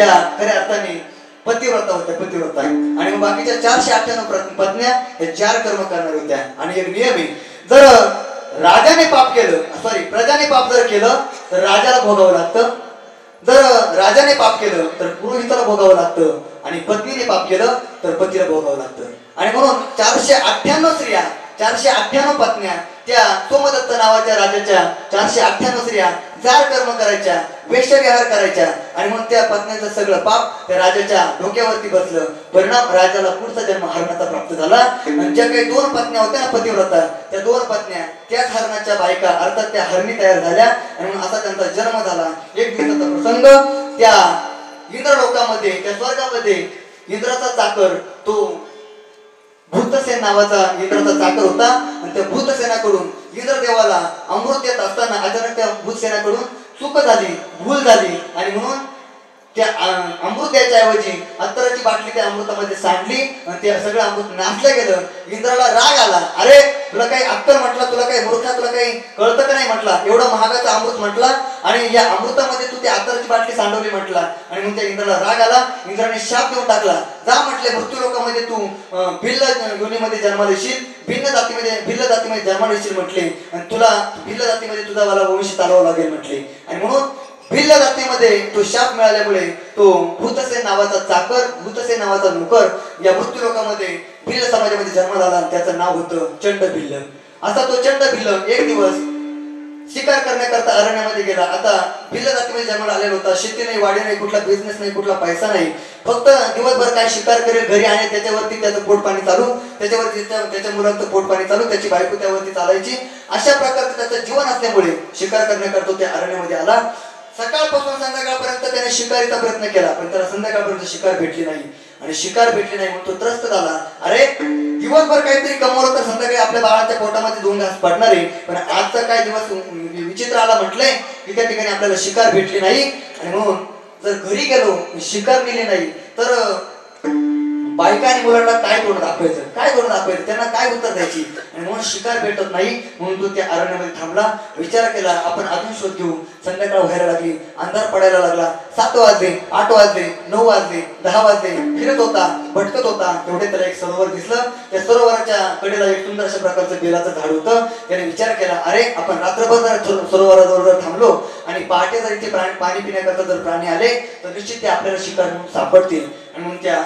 या खऱ्या अर्थाने पतिव्रता होत्या, पतिव्रता. आणि मग बाकीच्या 498 पत्न्या हे 4 कर्म करणार होत्या. आणि एक नियम आहे, जर राजाने पाप केलं, सॉरी प्रजाने पाप जर केलं तर राजाला भोगावं लागतं. जर राजाने पाप केलं तर पुरोहिताला भोगावं लागतं. आणि पत्नीने पाप केलं तर पतीला भोगावं लागतं. आणि म्हणून 498 स्त्रिया, 498 पत्न्या त्या सोमदत्त नावाच्या राजाच्या 498 स्त्रिया 4 कर्म करायच्या, वेश्याविहार करायच्या. आणि मग त्या पत्न्यांचं सगळं पाप त्या राजाच्या डोक्यावरती बसलं. परिणाम राजाला पुढचा जन्म हरणाचा प्राप्त झाला. आणि ज्या काही 2 पत्न्या होत्या ना पतिव्रता, त्या 2 पत्न्या त्याच हरणाच्या बायका अर्थात त्या हरणी तयार झाल्या. आणि मग असा त्यांचा जन्म झाला. एक दिवसाचा प्रसंग, त्या इंद्रलोकामध्ये, त्या स्वर्गामध्ये इंद्राचा चाकर, तो भूतसेन नावाचा इंद्राचा चाकर होता. आणि त्या भूतसेनाकडून इंद्रदेवाला अमृत देत असताना अचानक त्या भूतसेनाकडून चूक झाली, भूल झाली. आणि म्हणून त्या अमृत द्यायच्या ऐवजी अत्तराची बाटली त्या अमृतामध्ये सांडली आणि ते सगळं अमृत नाचलं गेलं. इंद्राला राग आला, अरे तुला काही अक्कल म्हटला, तुला काही मूर्खा, तुला काही कळतं का नाही म्हटला, एवढं महागाचं अमृत म्हटला आणि या अमृतामध्ये तू त्या अत्तराची बाटली सांडवली म्हटला. आणि मग त्या इंद्राला राग आला. इंद्राने शाप देऊन टाकला, जा म्हटले मृत्यू लोकामध्ये तू भिल्ल योनीमध्ये जन्माला येशील, भिल्ल जातीमध्ये जन्माला येशील म्हटले. आणि तुला भिल्ल जातीमध्ये तुझा वाला वंश चालवावा लागेल म्हटले. आणि म्हणून भिल्ल जातीमध्ये तो शाप मिळाल्यामुळे तो भूतसेन नावाचा चाकर, भूतसेन नावाचा नोकर या मृत्यू लोकामध्ये भिल्ल समाजामध्ये जन्माला आला. त्याचं नाव होतं चंडभिल्ल. असा तो चंडभिल्ल एक दिवस शिकार करण्याकरता अरण्यामध्ये गेला. आता भिल्ल जातीमध्ये जन्माला आलेला होता. शेती नाही, वाडी नाही, कुठला बिझनेस नाही, कुठला पैसा नाही. फक्त दिवसभर काय शिकार करेल, घरी आणि त्याच्यावरती त्याचं पोट पाणी चालू, त्याच्यावरती त्याच्या मुलांचं पोट पाणी चालू, त्याची बायको त्यावरती चालायची. अशा प्रकारचं त्याचं जीवन असल्यामुळे शिकार करण्याकरता त्या अरण्यामध्ये आला. सकाळपासून संध्याकाळपर्यंत त्याने शिकारीचा प्रयत्न केला, पण त्याला संध्याकाळपर्यंत शिकार भेटली नाही. आणि शिकार भेटली नाही म्हणून तो त्रस्त झाला. अरे दिवसभर काहीतरी कमवलं तर संध्याकाळी आपल्या बाळाच्या पोटामध्ये 2 घास पडणार आहे, पण आजचा काय दिवस विचित्र आला म्हटलंय की त्या ठिकाणी आपल्याला शिकार भेटली नाही. आणि म्हणून जर घरी गेलो, शिकार नेली नाही तर बायका आणि मुलांना काय तोंड दाखवायचं, काय तोंड दाखवायचं, त्यांना काय उत्तर द्यायची. आणि म्हणून शिकार भेटत नाही म्हणून तो त्या अरण्यामध्ये थांबला. विचार केला, आपण अजून शोध घेऊ. संध्याकाळ व्हायला लागली, अंधार पडायला लागला. 7 वाजले, 8 वाजले, 9 वाजले, 10 वाजले. फिरत होता, भटकत होता. तेवढे त्याला एक सरोवर दिसलं. त्या सरोवराच्या कडेला एक सुंदर अशा प्रकारचं बेलाचं झाड होतं. त्याने विचार केला, अरे आपण रात्रभर जर सरोवराजवळ जर थांबलो आणि पहाटे जर इथे पाणी पिण्याकरता जर प्राणी आले तर निश्चित ते आपल्याला शिकार म्हणून सापडतील. आणि म्हणून त्या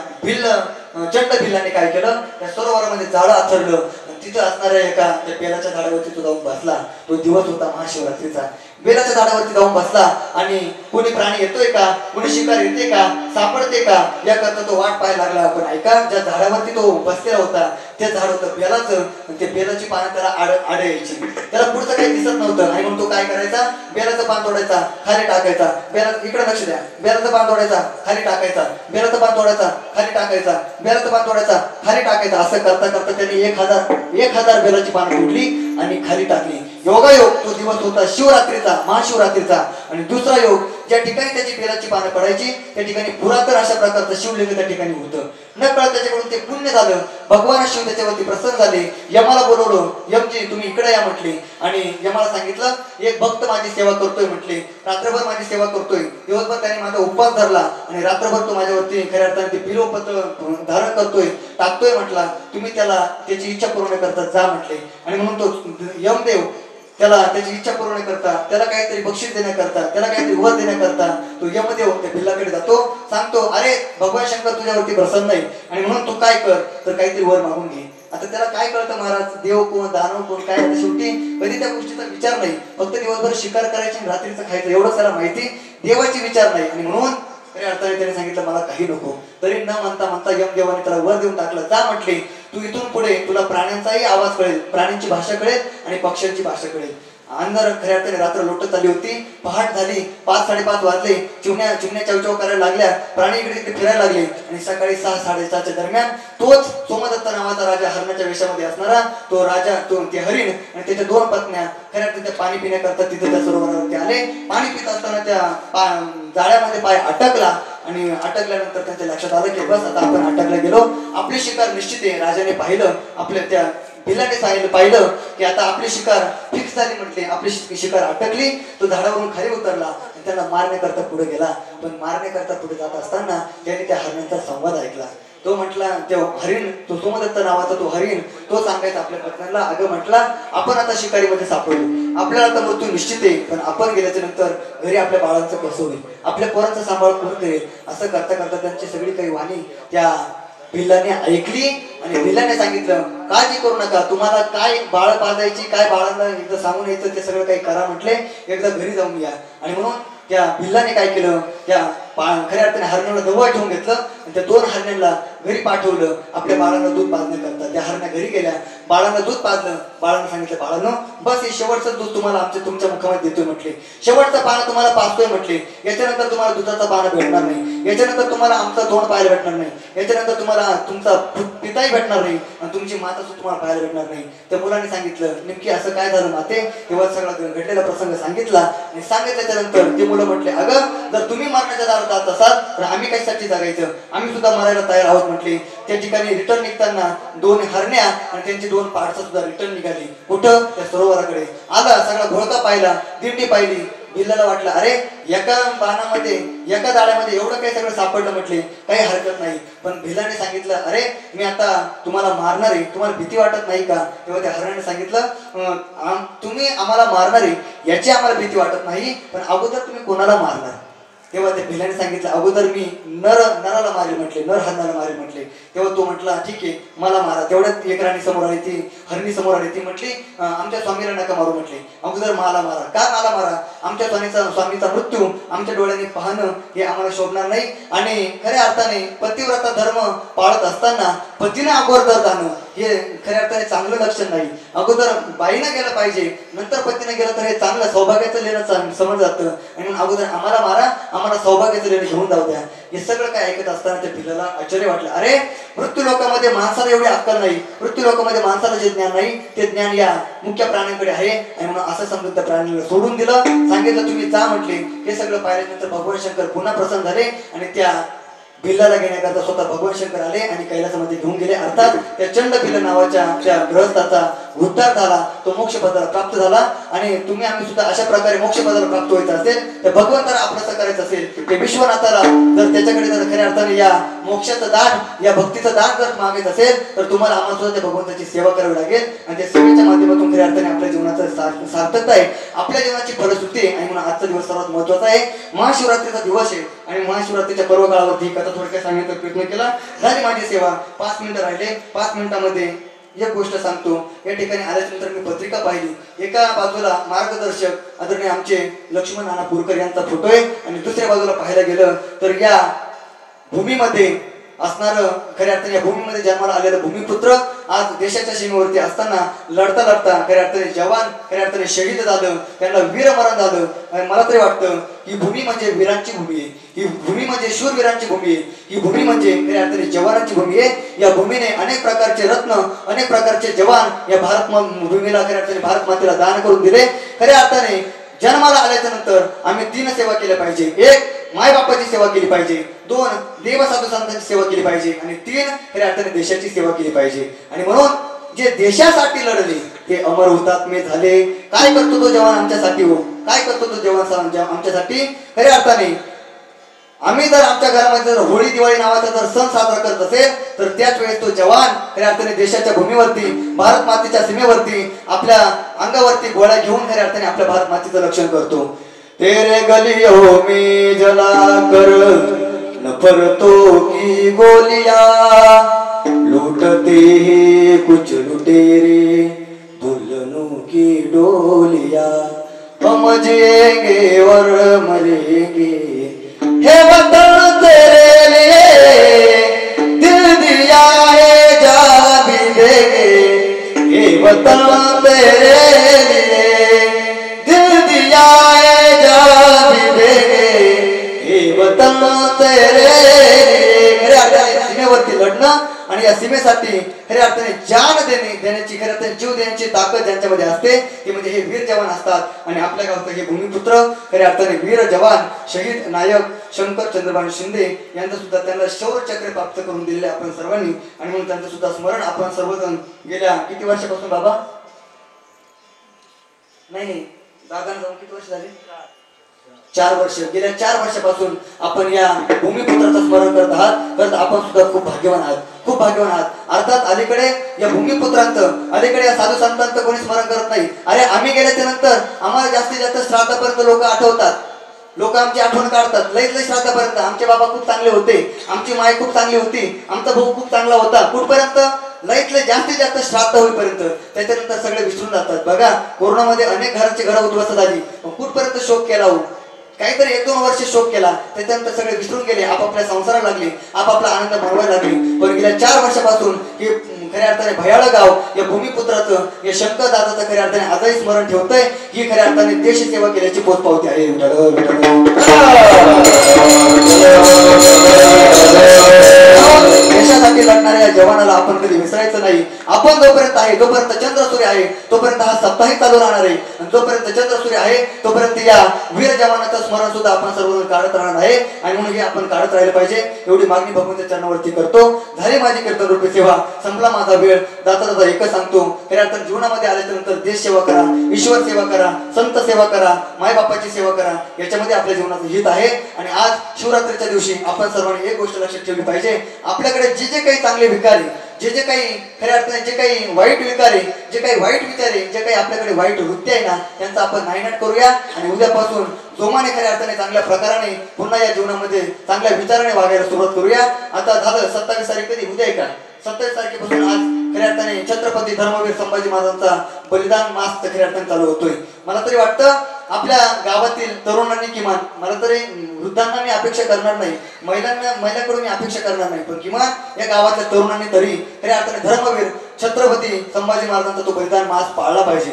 चंडभिल्लाने काय केलं, त्या सरोवरामध्ये झाडं आथरलं. तिथं असणाऱ्या एका त्या बेलाच्या झाडावरती तो जाऊन बसला. तो दिवस होता महाशिवरात्रीचा. बेलाच्या झाडावरती जाऊन बसला आणि कोणी प्राणी येतोय का, कोणी शिकार येते का, सापडते का याकरता तो वाट पाहायला लागला. पण ऐका, ज्या झाडावरती तो बसलेला होता ते झाड होतं बेलाचं. ते बेलाची पानं त्याला आड यायची. त्याला पुढचं काही दिसत नव्हतं. आणि म्हणून तो काय करायचा, बेलाचं पान तोडायचा, खाली टाकायचा. इकडे लक्ष द्या, बेलाचं पान तोडायचा, खाली टाकायचा, बेलाचं पान तोडायचा, खाली टाकायचा, बेलाचं पान तोडायचा, खाली टाकायचा. असं करता करता त्याने 1000 बेलाची पानं तोडली आणि खाली टाकली. योगायोग तो दिवस होता शिवरात्रीचा, महाशिवरात्रीचा. आणि दुसरा योग, ज्या ठिकाणी त्याची बेलाची पानं पडायची त्या ठिकाणी पुरातन अशा प्रकारचं शिवलिंग त्या ठिकाणी होतं. नकळत त्याच्याकडून ते पुण्य झालं. भगवान शिव त्याच्यावरती प्रसन्न झाले. यमाला बोलवलं, यमजी तुम्ही इकडे या म्हटले. आणि यमाला सांगितलं, एक भक्त माझी सेवा करतोय म्हटले, रात्रभर माझी सेवा करतोय. दिवसभर त्याने माझा उपवास धरला आणि रात्रभर तो माझ्यावरती खऱ्या अर्थाने ते बिल्वपत्र धारण करतोय, टाकतोय म्हटला. तुम्ही त्याला त्याची इच्छा पूर्ण करता जा म्हटले. आणि म्हणून तो यमदेव त्याला त्याची इच्छा पूर्ण करता, त्याला काहीतरी बक्षीस देण्याकरता, त्याला काहीतरी वर देण्याकरता तो यमदेव त्या भिल्लाकडे जातो. सांगतो, अरे भगवान शंकर तुझ्यावरती प्रसन्न आहे आणि म्हणून तू काय कर तर काहीतरी वर मागून घे. आता त्याला काय कळतं महाराज, देव कोण, दानव कोण, काय. शेवटी कधी त्या गोष्टीचा विचार नाही. फक्त दिवसभर शिकार करायची आणि रात्रीचं खायचं एवढंच त्याला माहिती. देवाची विचार नाही. आणि म्हणून खऱ्या अर्थाने त्याने सांगितलं मला काही नको. तरी न म्हणता म्हणता यमदेवाने त्याला वर देऊन टाकलं. जा म्हटले, तू इथून पुढे तुला प्राण्यांचाही आवाज कळेल, प्राण्यांची भाषा कळेल आणि पक्ष्यांची भाषा कळेल. अंधार खऱ्या अर्थाने रात्र लोटत आली होती. पहाट झाली, 5-5:30 वाजले. चिमण्या चवचव करायला लागल्या, प्राणी इकडे तिकडे फिरायला लागले. आणि सकाळी 6-6:30च्या दरम्यान तोच सोमदत्त नावाचा राजा, हरणाच्या वेशामध्ये असणारा तो राजा, ते हरिण आणि त्याच्या 2 पत्न्या खऱ्या अर्थाने पाणी पिण्याकरता तिथे त्या सरोवरावरती आले. पाणी पित असताना त्या जाळ्यामध्ये पाय अटकला. आणि अटकल्यानंतर त्यांच्या लक्षात आलं की बस आता आपण अटकला गेलो, आपली शिकार निश्चित आहे. राजाने पाहिलं, आपल्या त्या भिल्लाने सांगितलं पाहिलं की आता आपली शिकार फिक्स झाली म्हटले, आपली शिकार अटकली. तो झाडावरून खाली उतरला आणि त्यांना मारण्याकरता पुढे गेला. पण मारण्याकरता पुढे जात असताना त्याने त्या हरणांचा संवाद ऐकला. तो म्हटला, तो हरिण, तो सोमदत्त नावाचा तो हरिण, तो सांगायचा आपल्या पत्नीला, अगं म्हटला आपण आता शिकारीमध्ये सापडलो, आपल्याला आता मृत्यू निश्चित आहे, पण आपण गेल्याच्या नंतर घरी आपल्या बाळांचं कसं होईल, आपल्या पोरांचा सांभाळ कोण करेल. असं करता करता त्यांची सगळी काही वाणी त्या भिल्लाने ऐकली आणि भिल्लाने सांगितलं, काळजी करू नका, तुम्हाला काय बाळ पाजायची, काय बाळांना एकदा सांगून यायचं ते सगळं काही करा म्हटले, एकदा घरी जाऊन या. आणि म्हणून त्या भिल्लाने काय केलं, त्या खऱ्या अर्थाने हरणाला जवळ ठेवून घेतलं आणि त्या 2 हरणांना घरी पाठवलं आपल्या बाळांना दूध पाजण्याकरता. त्या हरण्या घरी गेल्या, बाळांना दूध पाजलं. बाळांना सांगितलं, बाळांनो बस हे शेवटचं दूध तुम्हाला तुमच्या मुखामध्ये देतोय म्हटले, शेवटचा पाना तुम्हाला पाजतोय म्हटले, याच्यानंतर तुम्हाला दुधाचा पाना भेटणार नाही, याच्यानंतर तुम्हाला आमचा तोंड पाहायला भेटणार नाही, याच्यानंतर तुम्हाला तुमचा पिताही भेटणार नाही आणि तुमची माता सुद्धा तुम्हाला पाहायला भेटणार नाही. त्या मुलाने सांगितलं, नेमकी असं काय झालं माते, तेव्हा सगळा घडलेला प्रसंग सांगितला. आणि सांगितल्याच्या नंतर ते मुलं म्हटले, अगं जर तुम्ही मरण्याच्या दारात जात असाल तर आम्ही कशासाठी जगायचं, आम्ही सुद्धा मरायला तयार आहोत म्हटले. त्या ठिकाणी रिटर्न निघताना 2 हरण्या आणि त्यांची 2 पाडसं सुद्धा रिटर्न निघाली. कुठं, त्या सरोवराकडे. आला, सगळा घोळका पाहिला, दिंडी पाहिली. भिल्लाला वाटलं, अरे एका बाणामध्ये, एका जाळ्यामध्ये एवढं काही सगळं सापडलं म्हटले, काही हरकत नाही. पण भिल्लाने सांगितलं, अरे मी आता तुम्हाला मारणार आहे, तुम्हाला भीती वाटत नाही का. तेव्हा त्या हरणाने सांगितलं, तुम्ही आम्हाला मारणार आहे याची आम्हाला भीती वाटत नाही, पण अगोदर तुम्ही कोणाला मारणार. तेव्हा त्या भिल्लाने सांगितलं, अगोदर मी नराला मारेल म्हटले, नर हरणाला मारेल म्हटले. तेव्हा तो म्हटला, ठीक आहे मला मारा. तेवढ्यात एक राणी समोर आली, ती हरणी समोर आली. ती म्हटली, आमच्या स्वामीला नका मारू म्हटले, अगोदर मला मारा. का मला मारा, आमच्या स्वामीचा मृत्यू आमच्या डोळ्यांनी पाहणं हे आम्हाला शोभणार नाही. आणि खऱ्या अर्थाने पतिव्रता धर्म पाळत असताना पतीने अगोदर जाणं हे खऱ्या अर्थाने चांगलं लक्षण नाही. अगोदर बाईनं गेलं पाहिजे, नंतर पतीने गेलं तर हे चांगलं सौभाग्याचं लेणं समज जातं. आणि म्हणून अगोदर आम्हाला मारा, आम्हाला सौभाग्याचं लेणं घेऊन जाऊ द्या. हे सगळं काय ऐकत असताना त्या भिल्लाला आश्चर्य वाटलं, अरे मृत्यू लोकांमध्ये माणसाला एवढी अक्कल नाही, मृत्यू लोकांमध्ये माणसाला जे ज्ञान नाही ते ज्ञान या मुख्य प्राण्यांकडे आहे. आणि म्हणून असं समजून त्या प्राण्याला सोडून दिलं. सांगितलं तुम्ही जा म्हटले. हे सगळं पाहिल्यानंतर भगवान शंकर पुन्हा प्रसन्न झाले आणि त्या भिल्लाला घेण्याकरता स्वतः भगवान शंकर आले आणि कैलासामध्ये घेऊन गेले. अर्थात त्या चंड भिल्ल नावाच्या त्या गृहस्थाचा उद्धार झाला, तो मोक्ष पदाला प्राप्त झाला. आणि तुम्ही आम्ही सुद्धा अशा प्रकारे मोक्ष पदाला प्राप्त व्हायचं असेल तर भगवंताला आपलं करायचं असेल ते विश्वनाथाला जर त्याच्याकडे जर खऱ्या अर्थाने या मोक्षाचं दान, या भक्तीचं दान जर मागायचं असेल तर तुम्हाला आम्हाला सुद्धा त्या भगवंताची सेवा करावी लागेल. आणि त्या सेवेच्या माध्यमातून खऱ्या अर्थाने आपल्या जीवनाचं सार्थकता आहे, आपल्या जीवनाची फलश्रुती आहे. आणि म्हणून आजचा दिवस सर्वात महत्वाचा आहे, महाशिवरात्रीचा दिवस आहे. आणि महाशिवरात्रीच्या पर्व काळावरती कथा थोडक्यात सांगण्याचा प्रयत्न केला. झाली माझी सेवा. 5 मिनिटं राहिले. 5 मिनिटांमध्ये एक गोष्ट सांगतो. या ठिकाणी आल्यानंतर मी पत्रिका पाहिली. एका बाजूला मार्गदर्शक आदरणीय आमचे लक्ष्मण नाना पुरकर यांचा फोटो आहे आणि दुसऱ्या बाजूला पाहायला गेलं तर या भूमीमध्ये असणारं खऱ्या अर्थाने या भूमीमध्ये जन्माला आलेलं भूमिपुत्र आज देशाच्या सीमेवरती असताना लढता लढता खऱ्या अर्थाने जवान खऱ्या अर्थाने शहीद झालं, त्यांना वीरमरण झालं. आणि मला तरी वाटतं ही भूमी म्हणजे वीरांची भूमी आहे, ही भूमी म्हणजे शूरवीरांची भूमी आहे, ही भूमी म्हणजे खऱ्या अर्थाने जवानांची भूमी आहे. या भूमीने अनेक प्रकारचे रत्न, अनेक प्रकारचे जवान या भारत भूमीला खऱ्या अर्थाने भारत मातेला दान करून दिले. खऱ्या अर्थाने जन्माला आल्याच्या नंतर आम्ही 3 सेवा केल्या पाहिजे. 1 मायबापाची सेवा केली पाहिजे, 2 देव साधू संतांची सेवा केली पाहिजे आणि 3 खऱ्या अर्थाने देशाची सेवा केली पाहिजे. आणि म्हणून जे देशासाठी लढले ते अमर हुतात्मे झाले. काय करतो तो जवान आमच्यासाठी, हो काय करतो तो जवान आमच्यासाठी. खऱ्या अर्थाने आम्ही जर आमच्या घरामध्ये जर होळी दिवाळी नावाचा जर सण साजरा करत असेल तर त्याच वेळेस तो जवान खऱ्या अर्थाने देशाच्या भूमीवरती भारत मातेच्या सीमेवरती आपल्या अंगावरती गोळ्या घेऊन खऱ्या अर्थाने आपल्या भारत मातेचं रक्षण करतो. तेरे गलियों में जला कर नफरतों की गोलियां लूटते हैं कुछ लुटेरे दुल्हनों की डोलियां. हम जिएंगे और मरेंगे हे वतन तेरे लिए दिल दिया है जा भी देंगे. हे वतन तेरे लिए दिल दिया है जा भी देंगे. हे वतन तेरे सीमेवरती लढणं आणि या सीमेसाठी खऱ्या अर्थाने जान देण्याची खऱ्या अर्थाने जीव देण्याची ताकद ज्यांच्यामध्ये असते ते म्हणजे हे वीर जवान असतात. आणि आपल्या गावचं हे भूमिपुत्र खऱ्या अर्थाने वीर जवान, शहीद नायक, शंकर चंद्रभान शिंदे यांचं सुद्धा त्यांना शौर्य चक्र प्राप्त करून दिलेले आपण सर्वांनी, आणि म्हणून त्यांचं सुद्धा स्मरण आपण सर्वजण गेल्या किती वर्षापासून बाबा नाही दादांना जाऊन किती वर्ष झाली? 4 वर्ष. गेल्या 4 वर्षापासून आपण या भूमिपुत्राचं स्मरण करत आहात. तर आपण सुद्धा खूप भाग्यवान आहात, खूप भाग्यवान आहात. अर्थात अलीकडे या भूमिपुत्रांचं, अलीकडे या साधू संतांचं कोणी स्मरण करत नाही. अरे आम्ही गेल्याच्या नंतर आम्हाला जास्तीत जास्त श्राद्धापर्यंत लोक आठवतात, लोक आमची आठवण काढतात. लईत लई श्राद्धापर्यंत आमचे बाबा खूप चांगले होते, आमची माय खूप चांगली होती, आमचा भाऊ खूप चांगला होता, कुठपर्यंत लईतले जास्तीत जास्त श्राद्ध होईपर्यंत. त्याच्यानंतर सगळे विसरून जातात. बघा कोरोनामध्ये अनेक घरांची घरं उद्ध्वस्त झाली, कुठपर्यंत शोक केला हो, काहीतरी 1-2 वर्ष शोक केला, त्याच्यानंतर सगळे विसरून गेले, आपापल्या संसाराला लागले, आपापला आनंद मानवायला लागले. पण गेल्या 4 वर्षापासून हे खऱ्या अर्थाने भयाळ गाव या भूमिपुत्राचं, या शंकर दादाचं खऱ्या अर्थाने आजही स्मरण ठेवतंय. ही खऱ्या अर्थाने देशसेवा केल्याची पोचपावती आहे. देशासाठी लढणाऱ्या जवानाला आपण कधी विसरायचं नाही. आपण जोपर्यंत आहे, जोपर्यंत चंद्र सूर्य आहे, तोपर्यंत हा सप्ताही चालू राहणार आहे. आणि जोपर्यंत चंद्र सूर्य आहे तोपर्यंत या वीर जवानाचं स्मरण सुद्धा आपण सर्वजण काढत राहणार आहे. आणि म्हणून हे आपण काढत राहिले पाहिजे, एवढी मागणी भगवंताच्या चरणावरती करतो. झाली माझी कीर्तन रूपी सेवा, संपला माझा वेळ. दाता दादा एकच सांगतो, खऱ्या अर्थाने जीवनामध्ये आल्याच्या नंतर देश सेवा करा, ईश्वर सेवा करा, संत सेवा करा, मायबापाची सेवा करा. याच्यामध्ये आपल्या जीवनाचं हित आहे. आणि आज शिवरात्रीच्या दिवशी आपण सर्वांनी एक गोष्ट लक्षात ठेवली पाहिजे, आपल्याकडे जे काही चांगले विकारी, जे काही खऱ्या अर्थाने जे काही वाईट विकारी, जे काही वाईट विचारे, जे काही आपल्याकडे वाईट वृत्ती आहे ना, त्यांचा आपण नायनाट करूया. आणि उद्यापासून जोमाने खऱ्या अर्थाने चांगल्या प्रकाराने पुन्हा या जीवनामध्ये चांगल्या विचाराने वागायला सुरुवात करूया. आता झालं 27 तारीख, कधी उद्या आहे का? 27 तारखेपासून आज खऱ्या अर्थाने छत्रपती धर्मवीर संभाजी महाराजांचा बलिदान मास खऱ्या अर्थाने चालू होतोय. मला तरी वाटतं आपल्या गावातील तरुणांनी, किमान मला तरी वृद्धांना मी अपेक्षा करणार नाही, महिलांकडून मी अपेक्षा करणार नाही, पण किमान या गावातल्या तरुणांनी तरी खऱ्या अर्थाने धर्मवीर छत्रपती संभाजी महाराजांचा तो बलिदान मास पाळला पाहिजे.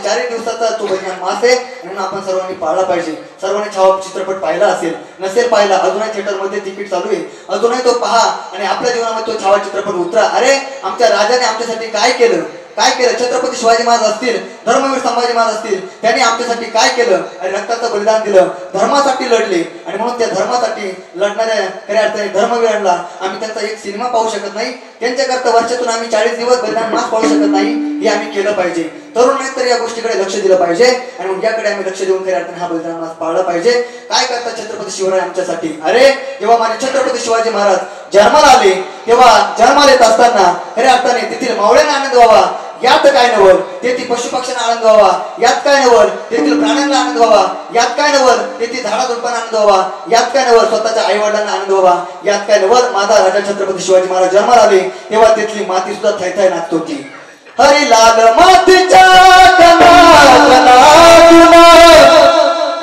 4 दिवसाचा तो बलिदान मास आहे, म्हणून आपण सर्वांनी पाळला पाहिजे. सर्वांनी छावा चित्रपट पाहिला असेल, नसेल पाहिला अजूनही थिएटरमध्ये तिकीट चालू आहे, अजूनही तो पहा आणि आपल्या जीवनामध्ये तो छावा चित्रपट उतरा. अरे आमच्या राजाने आमच्यासाठी काय केलं, काय केलं? छत्रपती शिवाजी महाराज असतील, धर्मवीर संभाजी महाराज असतील, त्यांनी आमच्यासाठी काय केलं? आणि रक्ताचं बलिदान दिलं, धर्मासाठी लढले. आणि म्हणून त्या धर्मासाठी लढणाऱ्या खऱ्या अर्थाने धर्मवीरांना आम्ही त्यांचा एक सिनेमा पाहू शकत नाही, त्यांच्याकरता वर्षातून आम्ही 40 दिवस बलिदान मास पाहू शकत नाही. हे आम्ही केलं पाहिजे. तरुणांनी तर या गोष्टीकडे लक्ष दिलं पाहिजे आणि मग याकडे आम्ही लक्ष देऊन खऱ्या अर्थाने हा बलिदान मास पाळला पाहिजे. काय करतात छत्रपती शिवराय आमच्यासाठी? अरे जेव्हा माझे छत्रपती शिवाजी महाराज जन्माला आले, तेव्हा जन्माला येत असताना खऱ्या अर्थाने तेथील मावळ्यांना आनंद व्हावा, यात काय नवल, तेथील पशुपक्ष्यांना आनंद व्हावा, यात काय नवल, तेथील प्राण्यांना आनंद व्हावा, यात काय नवल, तेथील झाडाझुडपांना आनंद व्हावा, यात काय नवल, स्वतःच्या आई वडिलांना आनंद व्हावा, यात काय नवल. माझा राजा छत्रपती शिवाजी महाराज जन्माला आले तेव्हा तिथली माती सुद्धा थैथै नाचत होती. हरी लाल मातीच्या कणाकणातून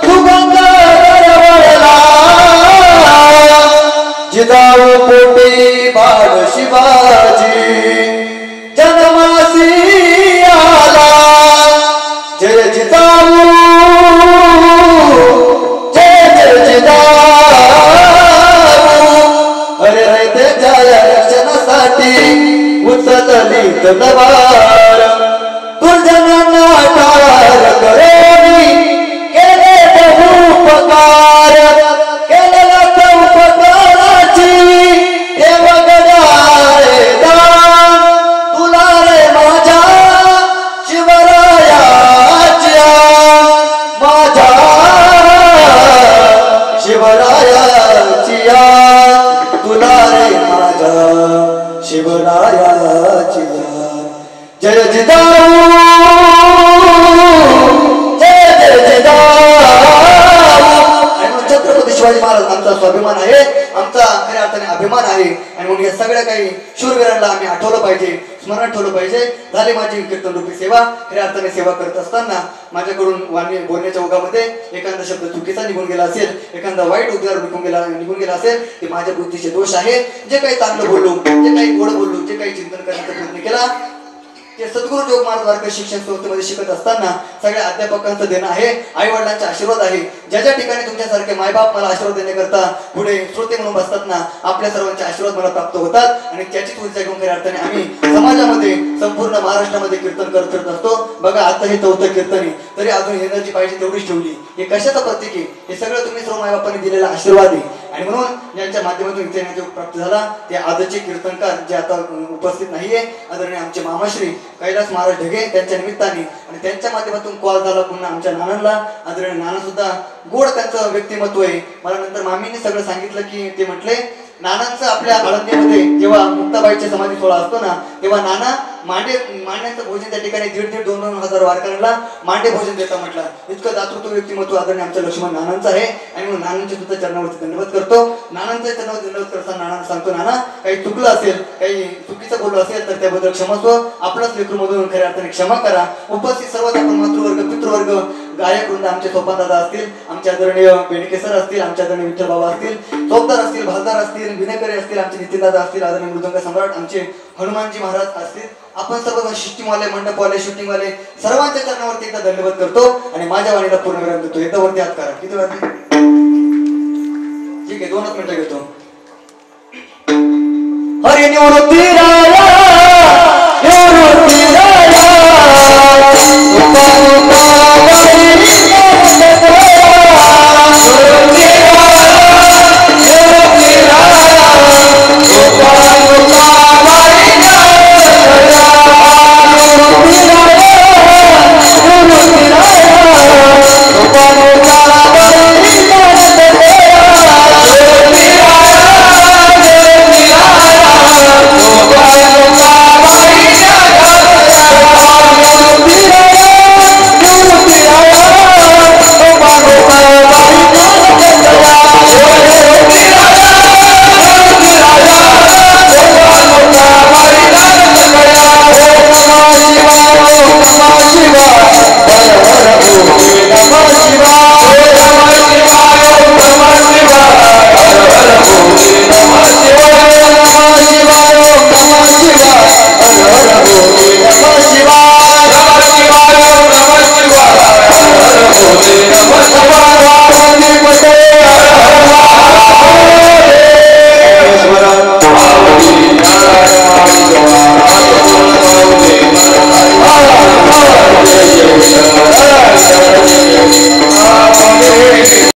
सुगंध दरवळला, जिजाऊ पोटी बाळ शिवाजी जन्मासी आला. जय जिजाऊ, जय जय जिजाऊ. अरे रयतेच्या रक्षणासाठी उचलली तलवार, दुर्जनांना ठार करेनी केले बहुपकार. केलेल्या उपकाराची ठेव गड्यारे दान, तुला रे माझ्या शिवरायाच्या, माझ्या शिवरायाची, तुला रे माझ्या शिवरायाची. जय जिजाऊ, जय जय जिजाऊ. छत्रपती शिवाजी महाराज आमचा स्वाभिमान आहे, आमचा खऱ्या अर्थाने अभिमान आहे. आणि म्हणून या सगळ्या काही शूरवीरांना आम्ही आठवलं पाहिजे, स्मरण ठेवलं पाहिजे. झाली माझी कीर्तन रूपी सेवा. खऱ्या अर्थाने सेवा करत असताना माझ्याकडून बोलण्याच्या ओघामध्ये एखादा शब्द चुकीचा निघून गेला असेल, एखादा वाईट उद्गार निघून गेला असेल, ते माझ्या बुद्धीचे दोष आहे. जे काही चांगलं बोललो, जे काही गोड बोललो, जे काही चिंतन करण्याचा प्रयत्न केला ते सद्गुरू जोग महाराज वारकरी शिक्षण संस्थेमध्ये शिकत असताना सगळ्या अध्यापकांचं देणं आहे, आई वडिलांचा आशीर्वाद आहे. ज्या ज्या ठिकाणी तुमच्यासारखे मायबाप मला आशीर्वाद देण्याकरता पुढे श्रोते म्हणून बसतात ना, आपल्या सर्वांचे आशीर्वाद मला प्राप्त होतात आणि त्याचीच ऊर्जा घेऊन खऱ्या अर्थाने आम्ही समाजामध्ये संपूर्ण महाराष्ट्रामध्ये कीर्तन करत फिरत असतो. बघा आता हे 4थं कीर्तन आहे, तरी अजून एनर्जी पाहिजे तेवढीच ठेवली. हे कशाचं प्रतीक आहे? हे सगळं तुम्ही सर्व मायबापांनी दिलेला आशीर्वाद आहे. आणि म्हणून ज्यांच्या माध्यमातून इथे येण्याची प्राप्त झाला ते आजचे कीर्तनकार जे आता उपस्थित नाहीये, आदरणीय आमचे मामाश्री कैलास महाराज ढगे, त्यांच्या निमित्ताने आणि त्यांच्या माध्यमातून कॉल झाला पुन्हा आमच्या नानांना. आदरणीय नाना सुद्धा गोड त्यांचं व्यक्तिमत्व आहे. मला नंतर मामींनी सगळं सांगितलं की ते म्हटले नानांचं आपल्या आळंदीमध्ये जेव्हा मुक्ताबाईच्या समाधी सोहळा असतो ना, तेव्हा नाना मांड्यांचं भोजन त्या ठिकाणी 1,500 ते 2,000 हजार वारकऱ्यांना मांडे भोजन देता म्हटलं. इतकं दातृत्व व्यक्तिमत्व आदरणीय आमच्या लक्ष्मण नानांचं आहे. आणि म्हणून नानांच्या सुद्धा चरणावरती धन्यवाद करतो. नानांच्या चरणावरती धन्यवाद करताना नानांना सांगतो, नाना काही चुकलं असेल, काही चुकीचं बोललो असेल तर त्याबद्दल क्षमस्व. आपलाच लेकरूमधून खऱ्या अर्थाने क्षमा करा. उपस्थित सर्वच आपण मातृवर्ग पितृवर्ग गायक वृंद, आमचे सोपान दादा असतील, आमचे आदरणीय बेडके सर असतील, आमचे आदरणीय विठ्ठल बाबा असतील, चौकदार असतील, भालदार असतील, विनयकरे असतील, आमचे नितीन दादा असतील, आदरणीय मृदंग सम्राट आमचे हनुमानजी महाराज असतील, आपण सर्वजण शिस्टिंगवाले, मंडपवाले, शूटिंगवाले सर्वांच्या चरणावरती एकदा धन्यवाद करतो आणि माझ्या वाणीला पूर्ण विराम देतो. एकदा वरती हात करा. किती वाजले? ठीक आहे, 2च मिनिटं घेतो. हरी निवृत्ती राया, निवृत्ती राया,